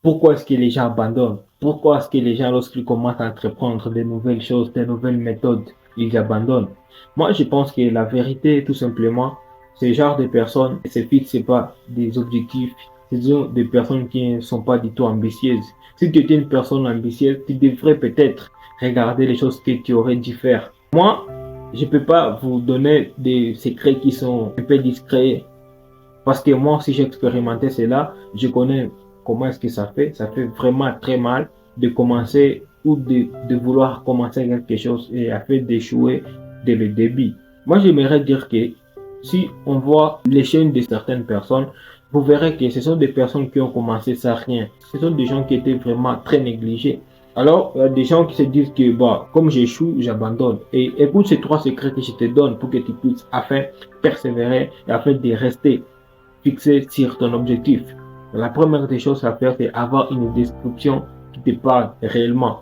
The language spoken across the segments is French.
Pourquoi est-ce que les gens abandonnent? Pourquoi est-ce que les gens, lorsqu'ils commencent à entreprendre de nouvelles choses, de nouvelles méthodes, ils abandonnent? Moi, je pense que la vérité, tout simplement, ce genre de personnes ne se fixent pas des objectifs. Ce sont des personnes qui ne sont pas du tout ambitieuses. Si tu étais une personne ambitieuse, tu devrais peut-être regarder les choses que tu aurais dû faire. Moi, je peux pas vous donner des secrets qui sont un peu discrets parce que moi, si j'ai expérimenté cela, je connais comment est-ce que ça fait. Ça fait vraiment très mal de commencer ou de vouloir commencer quelque chose et à faire d'échouer dès le début. Moi, j'aimerais dire que si on voit les chaînes de certaines personnes, vous verrez que ce sont des personnes qui ont commencé sans rien. Ce sont des gens qui étaient vraiment très négligés. Alors, il y a des gens qui se disent que, bah, comme j'échoue, j'abandonne. Et écoute ces trois secrets que je te donne pour que tu puisses, afin persévérer et afin de rester fixé sur ton objectif. La première des choses à faire, c'est avoir une description qui te parle réellement,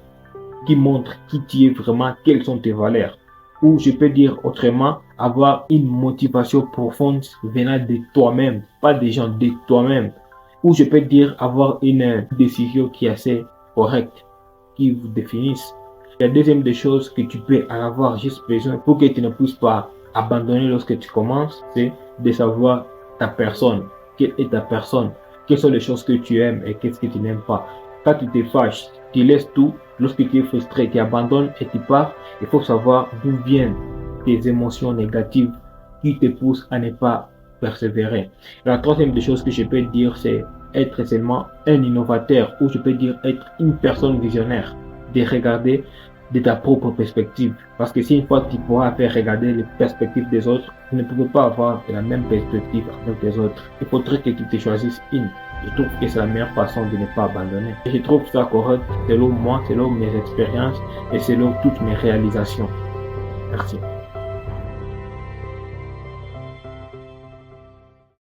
qui montre qui tu es vraiment, quelles sont tes valeurs. Ou je peux dire autrement, avoir une motivation profonde venant de toi-même, pas des gens, de toi-même. Ou je peux dire avoir une décision qui est assez correcte, qui vous définisse. La deuxième des choses que tu peux en avoir juste besoin pour que tu ne puisses pas abandonner lorsque tu commences, c'est de savoir ta personne. Quelle est ta personne? Quelles sont les choses que tu aimes et qu'est-ce que tu n'aimes pas? Quand tu te fâches, tu laisses tout. Lorsque tu es frustré, tu abandonnes et tu pars. Il faut savoir d'où viennent tes émotions négatives qui te poussent à ne pas persévérer. La troisième des choses que je peux dire, c'est être seulement un innovateur ou je peux dire être une personne visionnaire, de regarder de ta propre perspective. Parce que si une fois tu pourras faire regarder les perspectives des autres, tu ne peux pas avoir la même perspective avec les autres. Il faudrait que tu te choisisses une. Je trouve que c'est la meilleure façon de ne pas abandonner. Et je trouve ça correct selon moi, selon mes expériences et selon toutes mes réalisations. Merci.